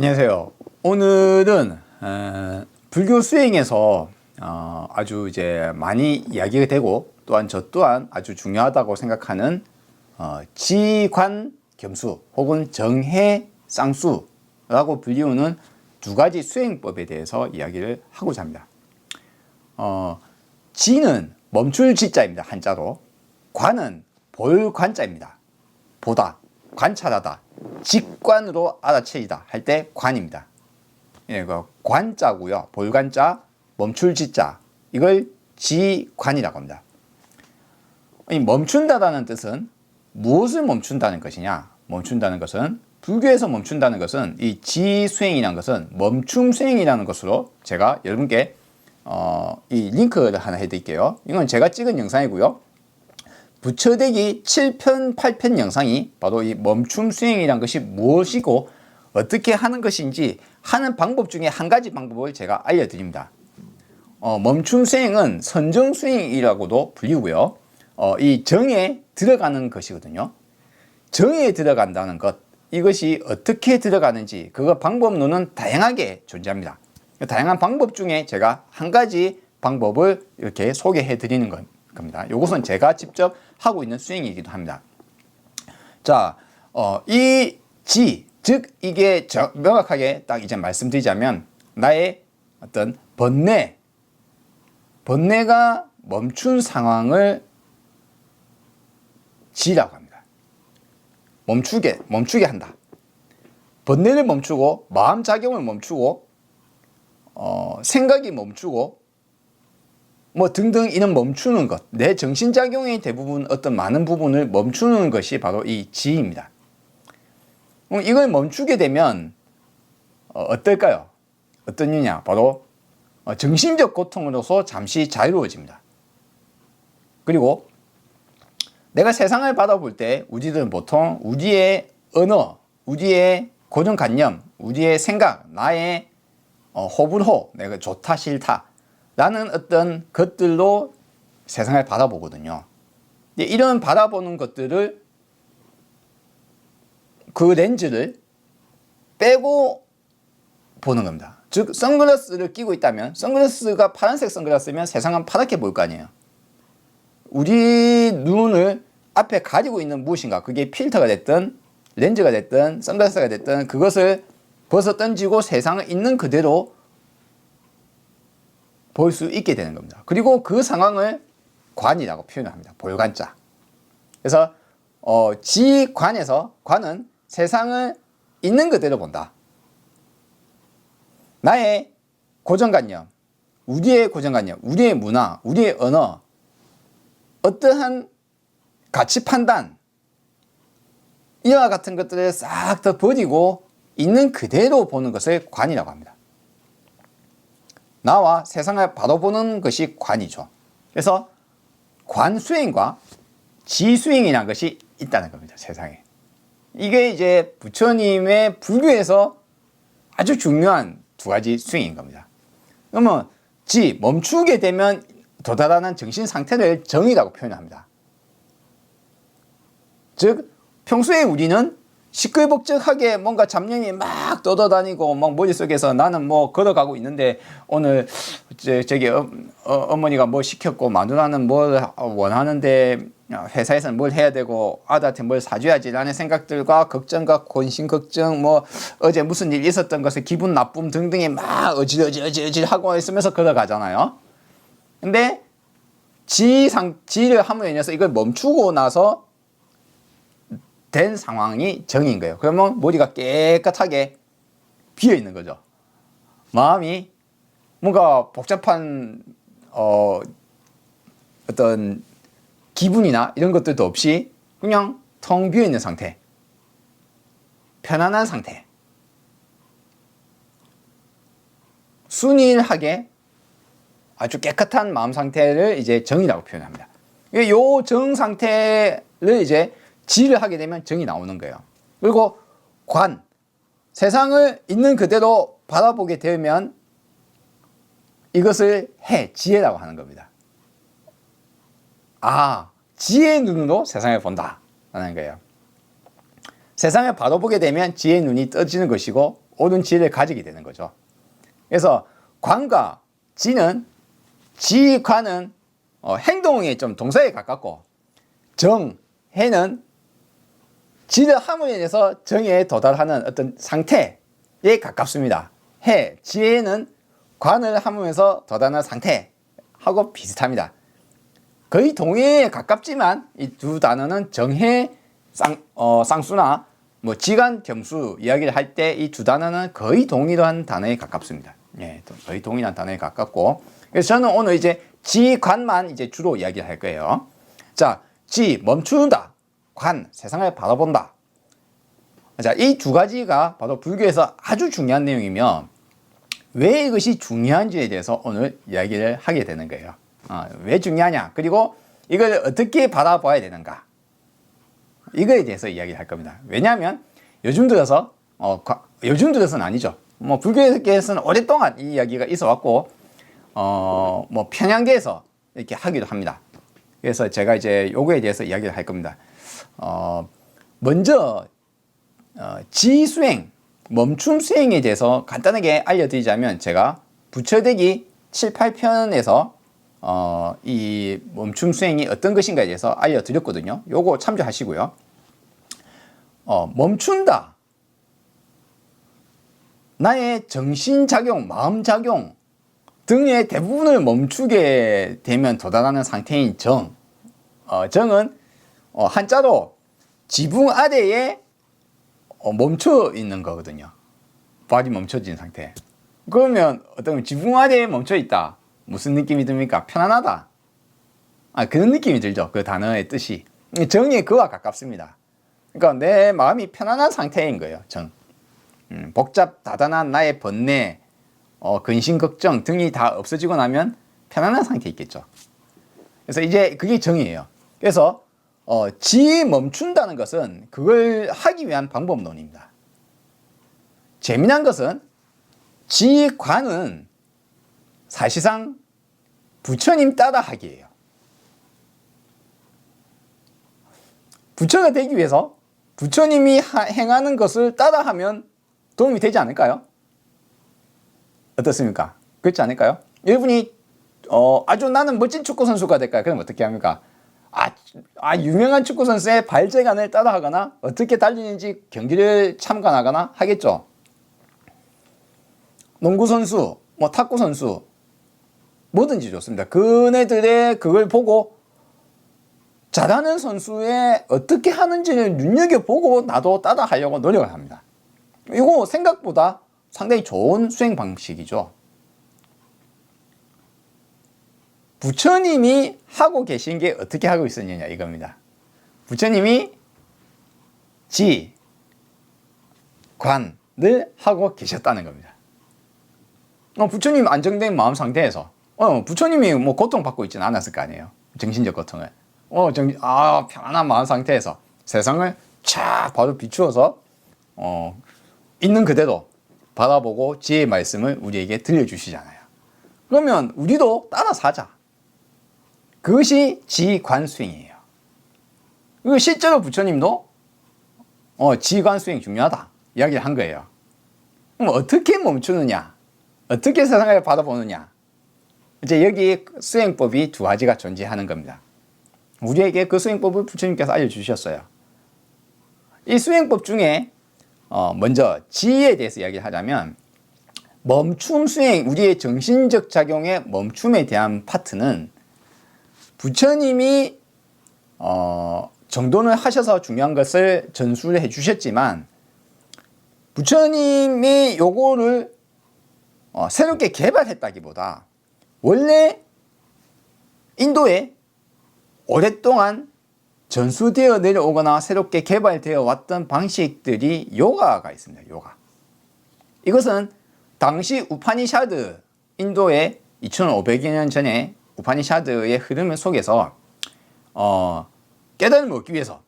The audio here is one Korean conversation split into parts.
안녕하세요. 오늘은 불교 수행에서 아주 이제 많이 이야기가 되고 또한 저 또한 아주 중요하다고 생각하는 지관겸수 혹은 정해쌍수라고 불리우는 두 가지 수행법에 대해서 이야기를 하고자 합니다. 지는 멈출 지자입니다. 한자로. 관은 볼 관자입니다. 보다, 관찰하다, 직관으로 알아채리다 할 때 관입니다. 예, 그 관자고요. 볼관자, 멈출 지자. 이걸 지관이라고 합니다. 이 멈춘다라는 뜻은 무엇을 멈춘다는 것이냐? 멈춘다는 것은 불교에서 멈춘다는 것은 이 지수행이라는 것은 멈춤 수행이라는 것으로 제가 여러분께 이 링크를 하나 해드릴게요. 이건 제가 찍은 영상이고요. 부처대기 7편, 8편 영상이 바로 이 멈춤 수행이란 것이 무엇이고 어떻게 하는 것인지 하는 방법 중에 한 가지 방법을 제가 알려드립니다. 멈춤 수행은 선정 수행이라고도 불리고요. 이 정에 들어가는 것이거든요. 정에 들어간다는 것, 이것이 어떻게 들어가는지 그 방법론은 다양하게 존재합니다. 다양한 방법 중에 제가 한 가지 방법을 이렇게 소개해 드리는 겁니다. 이것은 제가 직접 하고 있는 수행이기도 합니다. 자, 이 지, 즉 이게 명확하게 딱 이제 말씀드리자면 나의 어떤 번뇌가 멈춘 상황을 지라고 합니다. 멈추게 한다. 번뇌를 멈추고 마음 작용을 멈추고 생각이 멈추고 뭐 등등 이런 멈추는 것, 내 정신작용의 대부분 어떤 많은 부분을 멈추는 것이 바로 이 지입니다. 이걸 멈추게 되면 어떨까요? 어떤 일이냐? 바로 정신적 고통으로서 잠시 자유로워집니다. 그리고 내가 세상을 바라볼 때 우리들은 보통 우리의 언어, 우리의 고정관념, 우리의 생각, 나의 호불호, 내가 좋다 싫다 라는 어떤 것들로 세상을 바라보거든요. 이런 바라보는 것들을 그 렌즈를 빼고 보는 겁니다. 즉 선글라스를 끼고 있다면 선글라스가 파란색 선글라스면 세상은 파랗게 보일 거 아니에요. 우리 눈을 앞에 가지고 있는 무엇인가, 그게 필터가 됐든 렌즈가 됐든 선글라스가 됐든 그것을 벗어 던지고 세상을 있는 그대로 볼 수 있게 되는 겁니다. 그리고 그 상황을 관이라고 표현합니다. 볼관자. 그래서 지관에서 관은 세상을 있는 그대로 본다. 나의 고정관념, 우리의 고정관념, 우리의 문화, 우리의 언어, 어떠한 가치 판단 이와 같은 것들을 싹 다 버리고 있는 그대로 보는 것을 관이라고 합니다. 나와 세상을 바라보는 것이 관이죠. 그래서 관수행과 지수행이라는 것이 있다는 겁니다. 세상에. 이게 이제 부처님의 불교에서 아주 중요한 두 가지 수행인 겁니다. 그러면 멈추게 되면 도달하는 정신 상태를 정이라고 표현합니다. 즉 평소에 우리는 시끌벅적하게 뭔가 잡념이 막 떠돌아다니고 막 머릿속에서 나는 뭐 걸어가고 있는데 오늘 저기 어머니가 뭐 시켰고 마누라는 뭘 원하는데 회사에서는 뭘 해야 되고 아들한테 뭘 사줘야지 라는 생각들과 걱정과 권신 걱정, 뭐 어제 무슨 일 있었던 것에 기분 나쁨 등등이 막 어질어질 하고 있으면서 걸어가잖아요. 근데 지를 함으로 인해서 이걸 멈추고 나서 된 상황이 정인 거예요. 그러면 머리가 깨끗하게 비어 있는 거죠. 마음이 뭔가 복잡한 어떤 기분이나 이런 것들도 없이 그냥 텅 비어 있는 상태, 편안한 상태, 순일하게 아주 깨끗한 마음 상태를 이제 정이라고 표현합니다. 이 정 상태를 이제 지를 하게 되면 정이 나오는 거예요. 그리고 관, 세상을 있는 그대로 바라보게 되면 이것을 지혜라고 하는 겁니다. 지혜의 눈으로 세상을 본다 라는 거예요. 세상을 바라보게 되면 지혜의 눈이 떠지는 것이고 옳은 지혜를 가지게 되는 거죠. 그래서 관과 지는 지관은 행동이 좀 동사에 가깝고 정해는 지를 함으로 인해서 정에 도달하는 어떤 상태에 가깝습니다. 지혜는 관을 함으로써 도달하는 상태하고 비슷합니다. 거의 동해에 가깝지만 이 두 단어는 정해 쌍수나 뭐 지간 겸수 이야기를 할 때 이 두 단어는 거의 동일한 단어에 가깝습니다. 예, 거의 동일한 단어에 가깝고, 그래서 저는 오늘 이제 지관만 이제 주로 이야기를 할 거예요. 자, 지 멈춘다, 관 세상을 바라본다. 자, 이 두 가지가 바로 불교에서 아주 중요한 내용이며 왜 이것이 중요한지에 대해서 오늘 이야기를 하게 되는 거예요. 왜 중요하냐, 그리고 이걸 어떻게 바라봐야 되는가, 이거에 대해서 이야기를 할 겁니다. 왜냐하면 요즘 들어서 요즘 들어서는 아니죠. 뭐 불교에서는 오랫동안 이 이야기가 있어 왔고 뭐 편향돼서 이렇게 하기도 합니다. 그래서 제가 이제 요거에 대해서 이야기를 할 겁니다. 먼저 지수행, 멈춤 수행에 대해서 간단하게 알려드리자면, 제가 부처대기 7, 8편에서 이 멈춤 수행이 어떤 것인가에 대해서 알려드렸거든요. 요거 참조하시고요. 멈춘다, 나의 정신작용, 마음작용 등의 대부분을 멈추게 되면 도달하는 상태인 정은 한자로 지붕 아래에 멈춰 있는 거거든요. 발이 멈춰진 상태. 그러면 어떤 지붕 아래에 멈춰 있다, 무슨 느낌이 듭니까? 편안하다, 그런 느낌이 들죠. 그 단어의 뜻이 정이 그와 가깝습니다. 그러니까 내 마음이 편안한 상태인 거예요. 정. 복잡 다단한 나의 번뇌, 근심 걱정 등이 다 없어지고 나면 편안한 상태에 있겠죠. 그래서 이제 그게 정이에요. 그래서 지 멈춘다는 것은 그걸 하기 위한 방법론입니다. 재미난 것은 지관은 사실상 부처님 따라하기예요. 부처가 되기 위해서 부처님이 행하는 것을 따라하면 도움이 되지 않을까요? 어떻습니까? 그렇지 않을까요? 여러분이 아주 나는 멋진 축구 선수가 될까요? 그럼 어떻게 합니까? 유명한 축구 선수의 발재간을 따라하거나 어떻게 달리는지 경기를 참관하거나 하겠죠. 농구 선수, 뭐 탁구 선수, 뭐든지 좋습니다. 그네들의 그걸 보고 잘하는 선수의 어떻게 하는지를 눈여겨보고 나도 따라하려고 노력을 합니다. 이거 생각보다 상당히 좋은 수행 방식이죠. 부처님이 하고 계신 게 어떻게 하고 있었느냐 이겁니다. 부처님이 지, 관을 하고 계셨다는 겁니다. 부처님 안정된 마음 상태에서 부처님이 뭐 고통받고 있지는 않았을 거 아니에요. 정신적 고통을. 편안한 마음 상태에서 세상을 쫙 바로 비추어서 있는 그대로 바라보고 지혜의 말씀을 우리에게 들려주시잖아요. 그러면 우리도 따라서 하자. 그것이 지관수행이에요. 그리고 실제로 부처님도 지관수행 중요하다 이야기를 한 거예요. 그럼 어떻게 멈추느냐, 어떻게 세상을 바라보느냐, 이제 여기 수행법이 두 가지가 존재하는 겁니다. 우리에게 그 수행법을 부처님께서 알려주셨어요. 이 수행법 중에 먼저 지에 대해서 이야기를 하자면, 멈춤 수행, 우리의 정신적 작용의 멈춤에 대한 파트는 부처님이 정돈을 하셔서 중요한 것을 전수를 해 주셨지만, 부처님이 요거를 새롭게 개발했다기보다 원래 인도에 오랫동안 전수되어 내려오거나 새롭게 개발되어 왔던 방식들이 요가가 있습니다. 요가. 이것은 당시 우파니샤드, 인도의 2500여 년 전에 우파니샤드의 흐름 속에서 깨달음을 얻기 위해서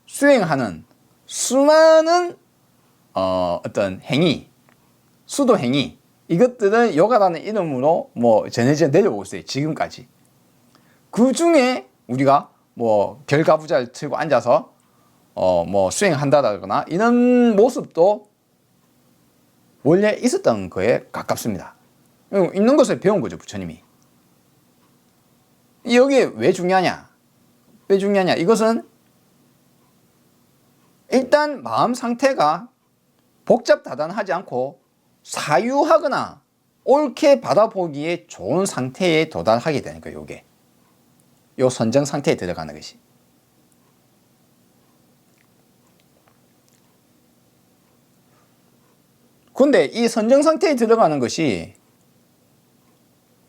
수행하는 수많은 어떤 행위, 수도 행위, 이것들을 요가라는 이름으로 뭐 전해져 내려오고 있어요. 지금까지. 그 중에 우리가 뭐 별가부좌를 틀고 앉아서 뭐 수행한다거나 이런 모습도 원래 있었던 거에 가깝습니다. 있는 것을 배운 거죠, 부처님이. 여기에 왜 중요하냐? 왜 중요하냐? 이것은 일단 마음 상태가 복잡다단하지 않고 사유하거나 옳게 받아보기에 좋은 상태에 도달하게 되는 거예요. 요게 요 선정 상태에 들어가는 것이. 근데 이 선정 상태에 들어가는 것이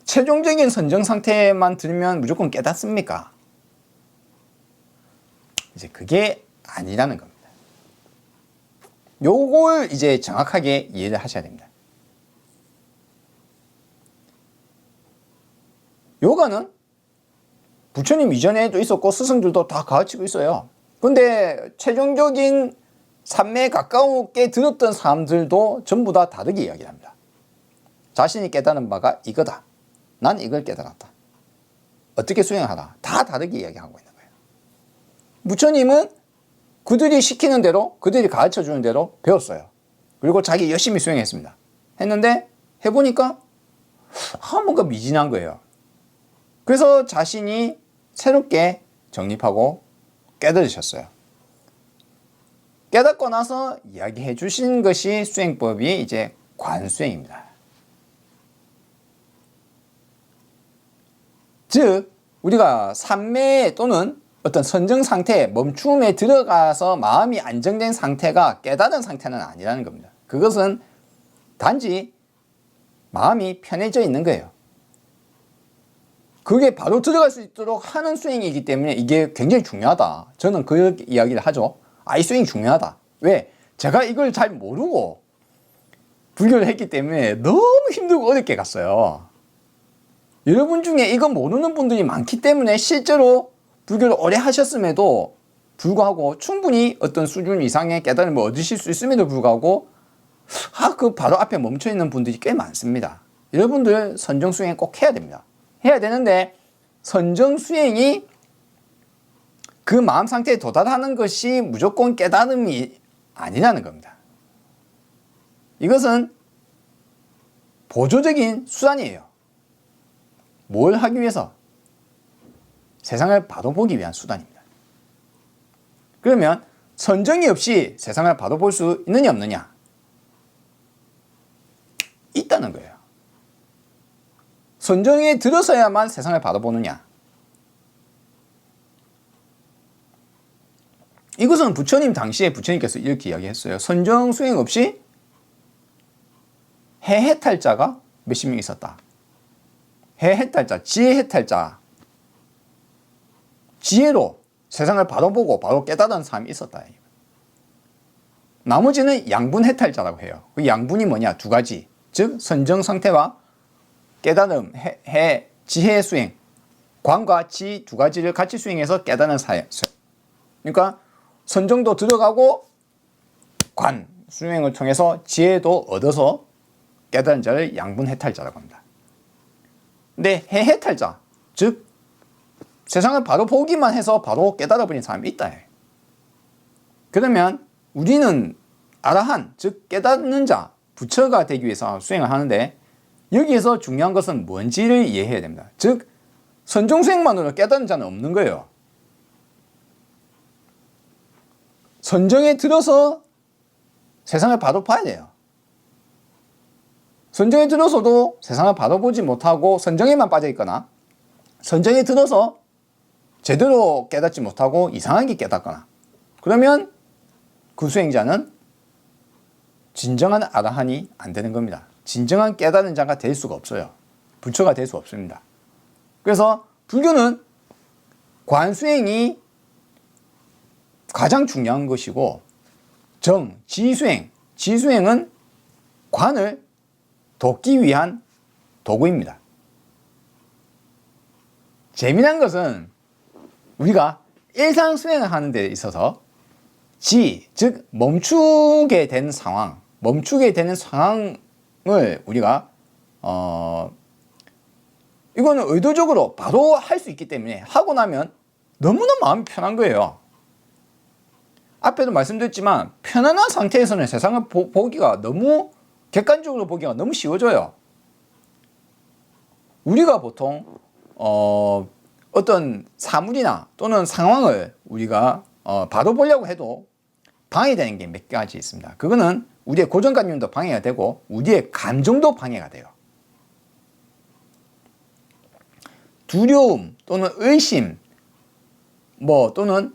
최종적인 선정 상태만 들면 무조건 깨닫습니까? 이제 그게 아니라는 겁니다. 요걸 이제 정확하게 이해를 하셔야 됩니다. 요가는 부처님 이전에도 있었고 스승들도 다 가르치고 있어요. 근데 최종적인 삼매에 가까우게 들었던 사람들도 전부 다 다르게 이야기를 합니다. 자신이 깨달은 바가 이거다. 난 이걸 깨달았다. 어떻게 수행하라. 다 다르게 이야기하고 있는 거예요. 부처님은 그들이 시키는 대로, 그들이 가르쳐 주는 대로 배웠어요. 그리고 자기 열심히 수행했습니다. 했는데 해보니까 뭔가 미진한 거예요. 그래서 자신이 새롭게 정립하고 깨달으셨어요. 깨닫고 나서 이야기해 주신 것이 수행법이 이제 관수행입니다. 즉 우리가 삼매 또는 어떤 선정 상태, 멈춤에 들어가서 마음이 안정된 상태가 깨닫은 상태는 아니라는 겁니다. 그것은 단지 마음이 편해져 있는 거예요. 그게 바로 들어갈 수 있도록 하는 수행이기 때문에 이게 굉장히 중요하다. 저는 그 이야기를 하죠. 이 수행이 중요하다. 왜? 제가 이걸 잘 모르고 불교를 했기 때문에 너무 힘들고 어렵게 갔어요. 여러분 중에 이거 모르는 분들이 많기 때문에 실제로 불교를 오래 하셨음에도 불구하고 충분히 어떤 수준 이상의 깨달음을 얻으실 수 있음에도 불구하고 그 바로 앞에 멈춰 있는 분들이 꽤 많습니다. 여러분들 선정 수행 꼭 해야 됩니다. 해야 되는데 선정 수행이 그 마음 상태에 도달하는 것이 무조건 깨달음이 아니라는 겁니다. 이것은 보조적인 수단이에요. 뭘 하기 위해서? 세상을 바로 보기 위한 수단입니다. 그러면 선정이 없이 세상을 바로 볼 수 있느냐 없느냐? 있다는 거예요. 선정에 들어서야만 세상을 바라보느냐? 이것은 부처님 당시에 부처님께서 이렇게 이야기했어요. 선정 수행 없이 해해탈자가 몇십 명 있었다. 해해탈자, 지혜해탈자. 지혜로 세상을 바라보고 바로 깨달은 사람이 있었다. 나머지는 양분해탈자라고 해요. 그 양분이 뭐냐? 두 가지. 즉 선정 상태와 깨달음, 지혜 수행, 관과 지 두 가지를 같이 수행해서 깨닫는 사회. 그러니까 선정도 들어가고 관, 수행을 통해서 지혜도 얻어서 깨달은 자를 양분해탈자라고 합니다. 근데 해해탈자, 즉 세상을 바로 보기만 해서 바로 깨달아버린 사람이 있다. 그러면 우리는 아라한, 즉 깨닫는 자, 부처가 되기 위해서 수행을 하는데 여기에서 중요한 것은 뭔지를 이해해야 됩니다. 즉 선정수행만으로 깨닫는 자는 없는 거예요. 선정에 들어서 세상을 바로 봐야 돼요. 선정에 들어서도 세상을 바로 보지 못하고 선정에만 빠져 있거나 선정에 들어서 제대로 깨닫지 못하고 이상하게 깨닫거나 그러면 그 수행자는 진정한 아라한이 안 되는 겁니다. 진정한 깨닫는 자가 될 수가 없어요. 부처가 될 수 없습니다. 그래서 불교는 관수행이 가장 중요한 것이고 지수행은 관을 돕기 위한 도구입니다. 재미난 것은 우리가 일상 수행을 하는 데 있어서 즉 멈추게 되는 상황을 우리가 이거는 의도적으로 바로 할 수 있기 때문에 하고 나면 너무나 마음이 편한 거예요. 앞에도 말씀드렸지만 편안한 상태에서는 세상을 보기가 너무 객관적으로 보기가 너무 쉬워져요. 우리가 보통 어떤 사물이나 또는 상황을 우리가 바로 보려고 해도 방해되는 게 몇 가지 있습니다. 그거는 우리의 고정관념도 방해가 되고 우리의 감정도 방해가 돼요. 두려움 또는 의심 또는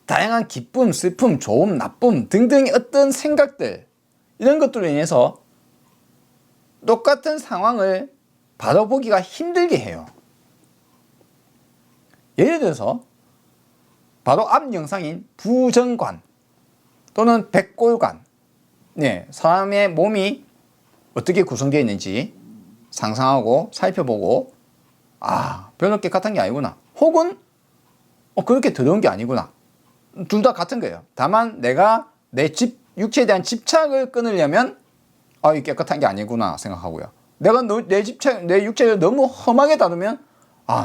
다양한 기쁨, 슬픔, 좋음, 나쁨 등등의 어떤 생각들, 이런 것들로 인해서 똑같은 상황을 바로 보기가 힘들게 해요. 예를 들어서 바로 앞 영상인 부정관 또는 백골관, 사람의 몸이 어떻게 구성되어 있는지 상상하고 살펴보고 별로 깨끗한 게 아니구나, 혹은 그렇게 더러운 게 아니구나, 둘 다 같은 거예요. 다만 내가 내 육체에 대한 집착을 끊으려면 이 깨끗한 게 아니구나 생각하고요. 내가 내 육체를 너무 험하게 다루면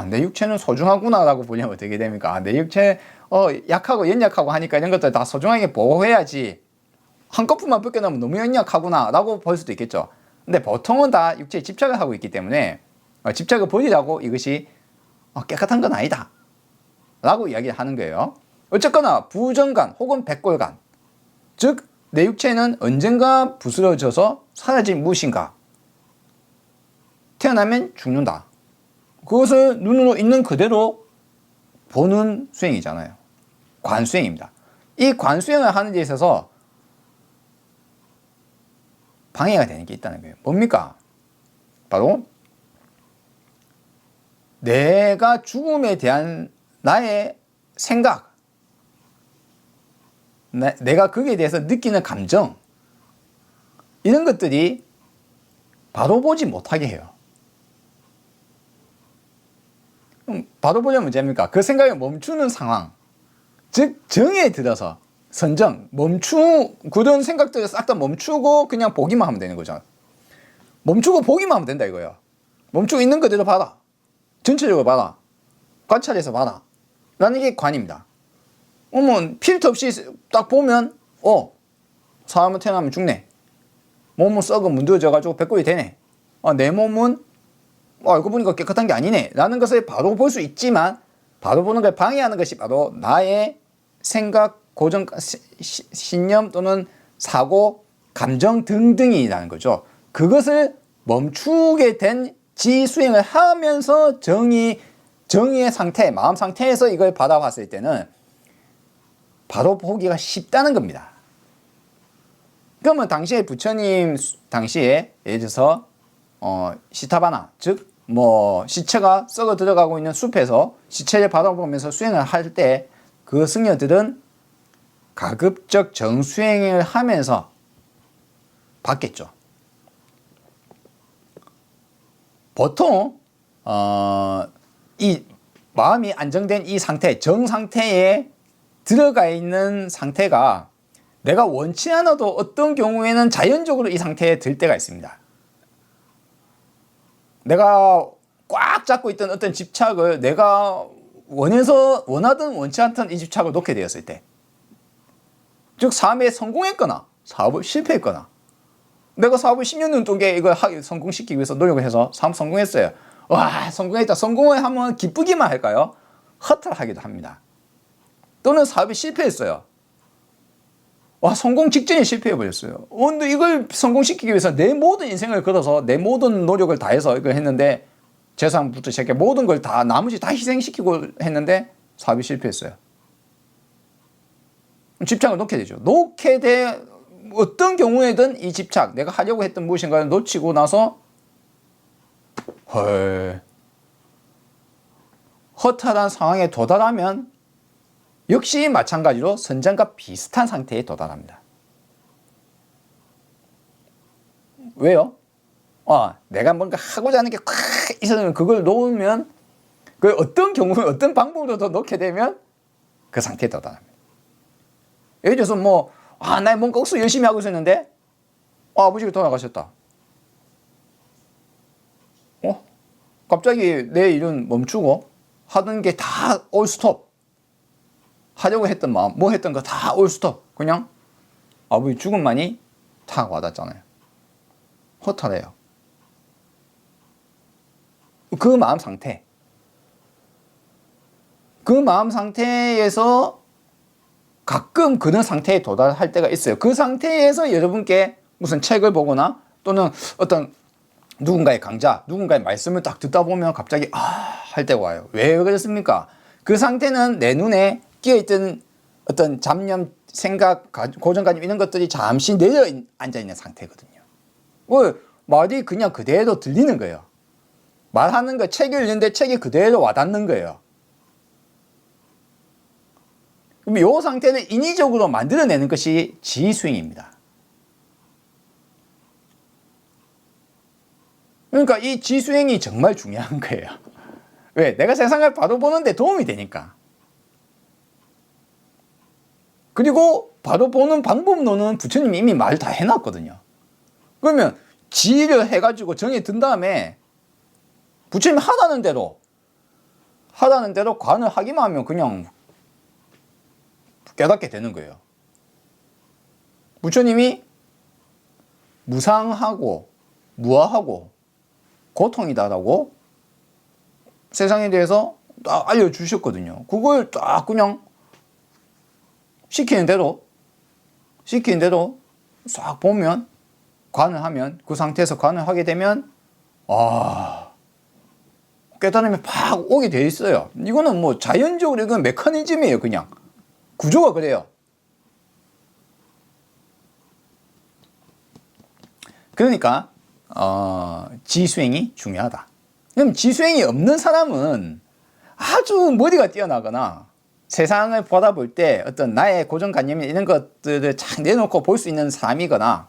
내 육체는 소중하구나 라고 보려면 어떻게 됩니까? 내 육체 약하고 연약하고 하니까 이런 것들 다 소중하게 보호해야지, 한꺼풀만 벗겨나면 너무 연약하구나 라고 볼 수도 있겠죠. 근데 보통은 다 육체에 집착을 하고 있기 때문에 집착을 버리라고 이것이 깨끗한 건 아니다 라고 이야기를 하는 거예요. 어쨌거나 부정관 혹은 백골관, 즉 내 육체는 언젠가 부스러져서 사라질 무엇인가, 태어나면 죽는다, 그것을 눈으로 있는 그대로 보는 수행이잖아요. 관수행입니다. 이 관수행을 하는 데 있어서 방해가 되는 게 있다는 거예요. 뭡니까? 바로 내가 죽음에 대한 나의 생각, 내가 거기에 대해서 느끼는 감정, 이런 것들이 바로 보지 못하게 해요. 바로 보려면 문제입니까? 그 생각을 멈추는 상황, 즉 정에 들어서 그런 생각들을 싹 다 멈추고 그냥 보기만 하면 되는 거죠. 멈추고 보기만 하면 된다 이거예요. 멈추고 있는 그대로 봐라, 전체적으로 봐라, 관찰해서 봐라 라는 게 관입니다. 필터 없이 딱 보면 사람은 태어나면 죽네, 몸은 썩어 문드러져가지고 백골이 되네, 내 몸은 알고 보니까 깨끗한 게 아니네 라는 것을 바로 볼 수 있지만, 바로 보는 걸 방해하는 것이 바로 나의 생각, 고정, 신념 또는 사고, 감정 등등이라는 거죠. 그것을 멈추게 된 지수행을 하면서 정의의 상태, 마음 상태에서 이걸 받아봤을 때는 바로 보기가 쉽다는 겁니다. 그러면 당시에 부처님 당시에 예를 들어서 시타바나, 즉 시체가 썩어 들어가고 있는 숲에서 시체를 바라보면서 수행을 할 때 그 승려들은 가급적 정수행을 하면서 봤겠죠. 보통 이 마음이 안정된 이 상태, 정 상태에 들어가 있는 상태가 내가 원치 않아도 어떤 경우에는 자연적으로 이 상태에 들 때가 있습니다. 내가 꽉 잡고 있던 어떤 집착을 내가 원하든 원치 않던 이 집착을 놓게 되었을 때, 즉 삶에 성공했거나 사업을 실패했거나, 내가 사업을 10년 넘게 이걸 성공시키기 위해서 노력을 해서 사업 성공했어요. 와, 성공했다. 성공을 하면 기쁘기만 할까요? 허탈하기도 합니다. 또는 사업이 실패했어요. 와, 성공 직전에 실패해버렸어요. 근데 이걸 성공시키기 위해서 내 모든 인생을 걸어서 내 모든 노력을 다해서 이걸 했는데, 재산부터 시작해 모든 걸 다, 나머지 다 희생시키고 했는데 사업이 실패했어요. 집착을 놓게 되죠. 어떤 경우에든 이 집착, 내가 하려고 했던 무엇인가를 놓치고 나서 허탈한 상황에 도달하면 역시 마찬가지로 선장과 비슷한 상태에 도달합니다. 왜요? 내가 뭔가 하고자 하는 게 콱 있으면 그걸 놓으면, 그 어떤 경우에 어떤 방법으로도 놓게 되면 그 상태에 도달합니다. 예를 들어서 나 뭔가 억수 열심히 하고 있었는데 아버지가 돌아가셨다. 갑자기 내 일은 멈추고 하던 게 다 올 스톱. 하려고 했던 마음, 했던 거 다 올 스톱. 그냥 아버지 죽음만이 탁 와닿잖아요. 허탈해요. 그 마음 상태. 그 마음 상태에서 가끔 그런 상태에 도달할 때가 있어요. 그 상태에서 여러분께 무슨 책을 보거나 또는 어떤 누군가의 강좌, 누군가의 말씀을 딱 듣다 보면 갑자기 할 때가 와요. 왜 그렇습니까? 그 상태는 내 눈에 끼어있던 어떤 잡념, 생각, 고정관념 이런 것들이 잠시 내려 앉아있는 상태거든요. 말이 그냥 그대로 들리는 거예요. 말하는 거, 책을 읽는데 책이 그대로 와닿는 거예요. 그럼 이 상태를 인위적으로 만들어내는 것이 지수행입니다. 그러니까 이 지수행이 정말 중요한 거예요. 왜? 내가 세상을 바로 보는데 도움이 되니까. 그리고 바로 보는 방법론은 부처님이 이미 말 다 해놨거든요. 그러면 지를 해가지고 정해 든 다음에 부처님이 하라는 대로 관을 하기만 하면 그냥 깨닫게 되는 거예요. 부처님이 무상하고 무아하고 고통이다라고 세상에 대해서 딱 알려주셨거든요. 그걸 딱 그냥 시키는 대로 싹 보면, 관을 하면, 그 상태에서 관을 하게 되면 깨달음이 팍 오게 돼 있어요. 이거는 뭐 자연적으로 이건 메커니즘이에요. 그냥 구조가 그래요. 그러니까 지수행이 중요하다. 그럼 지수행이 없는 사람은 아주 머리가 뛰어나거나 세상을 바라볼 때 어떤 나의 고정관념이나 이런 것들을 착 내놓고 볼 수 있는 사람이거나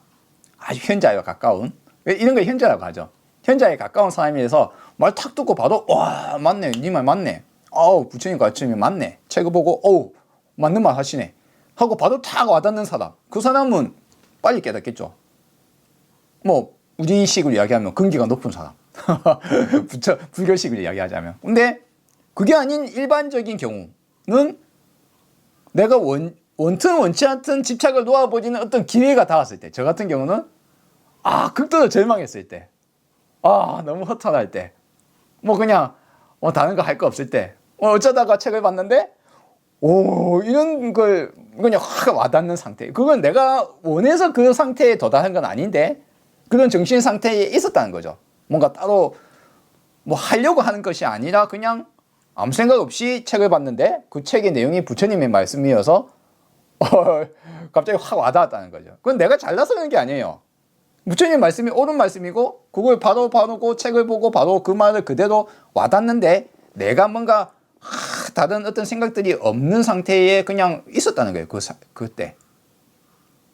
아주 현자에 가까운, 이런 걸 현자라고 하죠. 현자에 가까운 사람이라서 말 탁 듣고 봐도 와 맞네, 네 말 맞네, 부처님 가르침이 맞네, 책을 보고 맞는 말 하시네 하고 봐도 탁 와닿는 사람, 그 사람은 빨리 깨닫겠죠. 뭐 우리식으로 이야기하면 근기가 높은 사람 불교식으로 이야기하자면. 근데 그게 아닌 일반적인 경우는 내가 원튼 원치 않든 집착을 놓아버리는 어떤 기회가 닿았을 때, 저 같은 경우는 극도로 절망했을 때, 너무 허탈할 때, 뭐 그냥 다른 거 할 거 없을 때, 어쩌다가 책을 봤는데 이런 걸 그냥 확 와닿는 상태. 그건 내가 원해서 그 상태에 도달한 건 아닌데 그런 정신 상태에 있었다는 거죠. 뭔가 따로 뭐 하려고 하는 것이 아니라 그냥 아무 생각 없이 책을 봤는데 그 책의 내용이 부처님의 말씀이어서 갑자기 확 와닿았다는 거죠. 그건 내가 잘나서 그런 게 아니에요. 부처님 말씀이 옳은 말씀이고 그걸 바로 보고 책을 보고 바로 그 말을 그대로 와닿는데 내가 뭔가 다른 어떤 생각들이 없는 상태에 그냥 있었다는 거예요. 그때.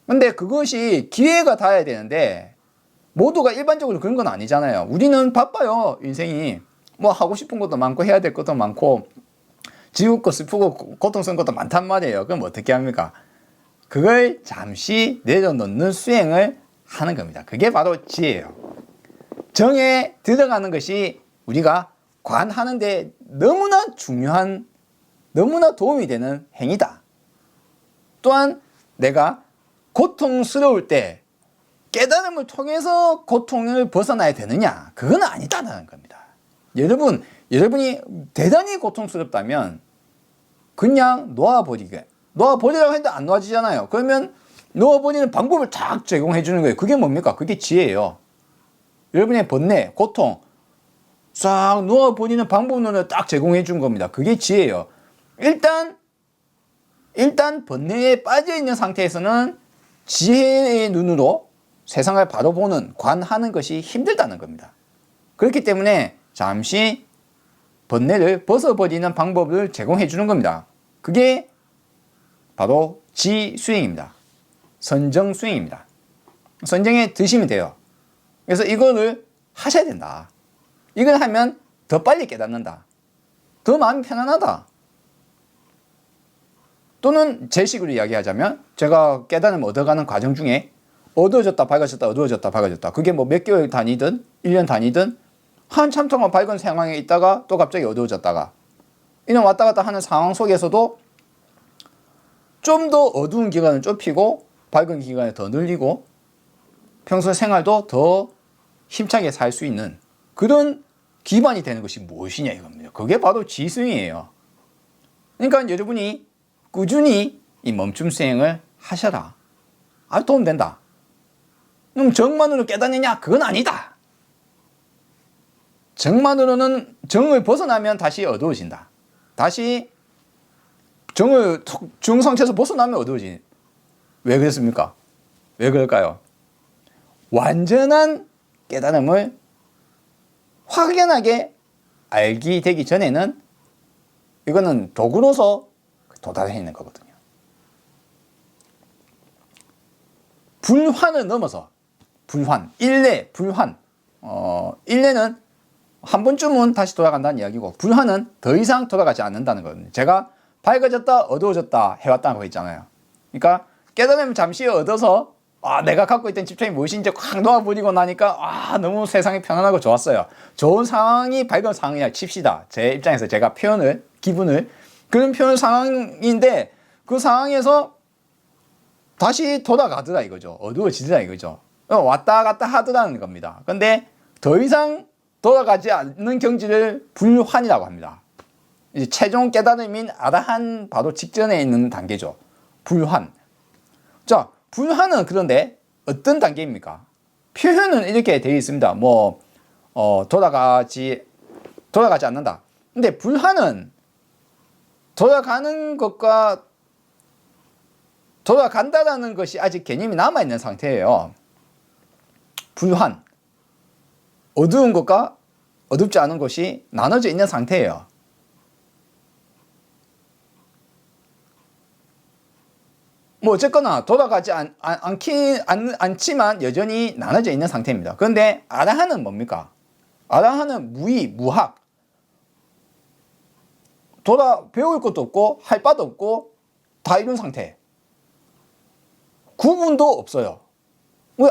근데 그것이 기회가 닿아야 되는데 모두가 일반적으로 그런 건 아니잖아요. 우리는 바빠요. 인생이 뭐 하고 싶은 것도 많고 해야 될 것도 많고 지겹고 슬프고 고통스러운 것도 많단 말이에요. 그럼 어떻게 합니까? 그걸 잠시 내려놓는 수행을 하는 겁니다. 그게 바로 지혜예요. 정에 들어가는 것이 우리가 관하는데 너무나 중요한, 너무나 도움이 되는 행위다. 또한 내가 고통스러울 때 깨달음을 통해서 고통을 벗어나야 되느냐? 그건 아니다라는 겁니다. 여러분이 대단히 고통스럽다면 그냥 놓아버리라고 했는데 안 놓아지잖아요. 그러면 놓아버리는 방법을 딱 제공해 주는 거예요. 그게 뭡니까? 그게 지혜예요. 여러분의 번뇌, 고통 싹 놓아버리는 방법론을 딱 제공해 준 겁니다. 그게 지혜예요. 일단 번뇌에 빠져 있는 상태에서는 지혜의 눈으로 세상을 바로 보는, 관하는 것이 힘들다는 겁니다. 그렇기 때문에 잠시 번뇌를 벗어버리는 방법을 제공해 주는 겁니다. 그게 바로 지수행입니다. 선정수행입니다. 선정에 드시면 돼요. 그래서 이거를 하셔야 된다. 이걸 하면 더 빨리 깨닫는다. 더 마음이 편안하다. 또는 제 식으로 이야기하자면 제가 깨달음을 얻어가는 과정 중에 어두워졌다 밝아졌다 어두워졌다 밝아졌다, 그게 뭐 몇 개월 단위든 1년 단위든 한참 동안 밝은 상황에 있다가 또 갑자기 어두워졌다가 이런 왔다 갔다 하는 상황 속에서도 좀 더 어두운 기간을 좁히고 밝은 기간을 더 늘리고 평소 생활도 더 힘차게 살 수 있는 그런 기반이 되는 것이 무엇이냐 이겁니다. 그게 바로 지수행이에요. 그러니까 여러분이 꾸준히 이 멈춤 수행을 하셔라. 아주 도움된다. 그럼 정만으로 깨닫느냐? 그건 아니다. 정만으로는 정을 벗어나면 다시 어두워진다. 다시 정 상태에서 벗어나면 어두워진. 왜 그랬습니까? 왜 그럴까요? 완전한 깨달음을 확연하게 알게 되기 전에는 이거는 도구로서 도달해 있는 거거든요. 불환을 넘어서 불환, 일례, 불환. 일례는 한 번쯤은 다시 돌아간다는 이야기고 불환은 더 이상 돌아가지 않는다는 거거든요. 제가 밝아졌다 어두워졌다 해왔다는 거 있잖아요. 그러니까 깨달음을 잠시 얻어서 내가 갖고 있던 집착이 무엇인지 확 놓아버리고 나니까 너무 세상이 편안하고 좋았어요. 좋은 상황이 밝은 상황이라 칩시다. 제 입장에서 제가 기분을 그런 표현 상황인데 그 상황에서 다시 돌아가더라 이거죠. 어두워지더라 이거죠. 왔다 갔다 하더라는 겁니다. 근데 더 이상 돌아가지 않는 경지를 불환이라고 합니다. 이제 최종 깨달음인 아라한 바로 직전에 있는 단계죠. 불환. 자, 불환은 그런데 어떤 단계입니까? 표현은 이렇게 되어 있습니다. 돌아가지 않는다. 근데 불환은 돌아가는 것과 돌아간다라는 것이 아직 개념이 남아있는 상태예요. 불환. 어두운 것과 어둡지 않은 것이 나눠져 있는 상태예요. 어쨌거나 돌아가지 않지만 여전히 나눠져 있는 상태입니다. 그런데 아라한은 뭡니까? 아라한은 무의, 무학. 배울 것도 없고 할 바도 없고 다 이룬 상태. 구분도 없어요.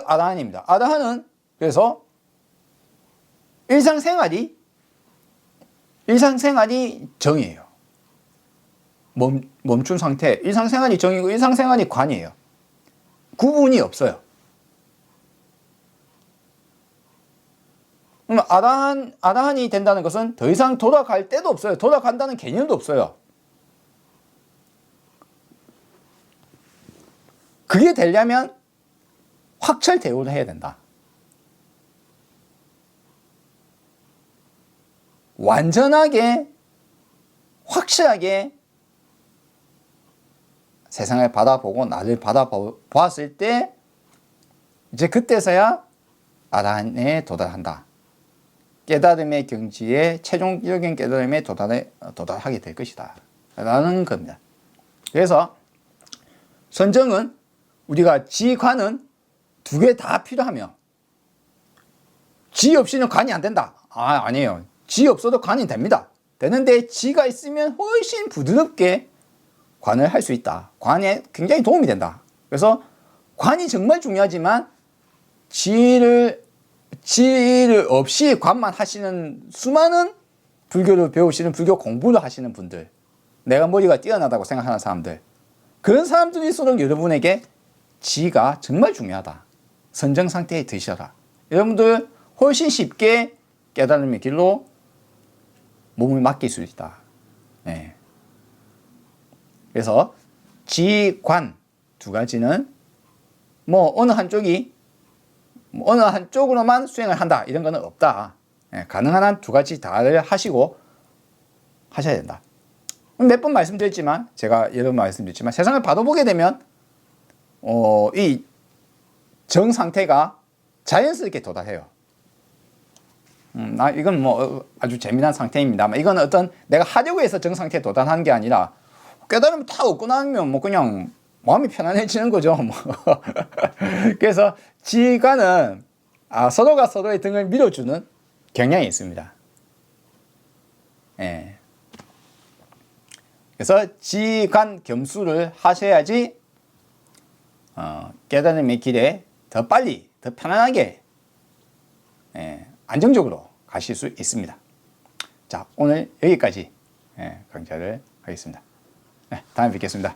아라한입니다. 아라한은 그래서 일상생활이 정이에요. 멈춘 상태, 일상생활이 정이고 일상생활이 관이에요. 구분이 없어요. 그럼 아라한이 된다는 것은 더 이상 돌아갈 때도 없어요. 돌아간다는 개념도 없어요. 그게 되려면 확철대오를 해야 된다. 완전하게 확실하게 세상을 바라보고 나를 바라보았을 때 이제 그때서야 아라한에 도달한다. 깨달음의 경지에 최종적인 깨달음에 도달하게 될 것이다 라는 겁니다. 그래서 선정은 우리가 지관은 두 개 다 필요하며 지 없이는 관이 안 된다. 아니에요. 지 없어도 관이 됩니다. 되는데 지가 있으면 훨씬 부드럽게 관을 할 수 있다. 관에 굉장히 도움이 된다. 그래서 관이 정말 중요하지만 지를 없이 관만 하시는 수많은 불교를 배우시는 불교 공부를 하시는 분들, 내가 머리가 뛰어나다고 생각하는 사람들, 그런 사람들일수록 여러분에게 지가 정말 중요하다. 선정 상태에 드셔라. 여러분들 훨씬 쉽게 깨달음의 길로 몸을 맡길 수 있다. 네. 그래서 지, 관 두 가지는 어느 한쪽으로만 수행을 한다 이런 거는 없다. 네. 가능한 한 두 가지 다를 하시고 하셔야 된다. 몇 번 말씀드렸지만 제가 여러 번 말씀드렸지만 세상을 바라보게 되면 이 정 상태가 자연스럽게 도달해요. 이건 아주 재미난 상태입니다만 이건 어떤 내가 하려고 해서 정 상태에 도달하는 게 아니라 깨달음을 다 얻고 나면 그냥 마음이 편안해지는 거죠. 그래서 지관은 서로가 서로의 등을 밀어주는 경향이 있습니다. 예. 그래서 지관 겸수를 하셔야지 깨달음의 길에 더 빨리, 더 편안하게, 안정적으로 가실 수 있습니다. 자, 오늘 여기까지 강좌를 하겠습니다. 다음에 뵙겠습니다.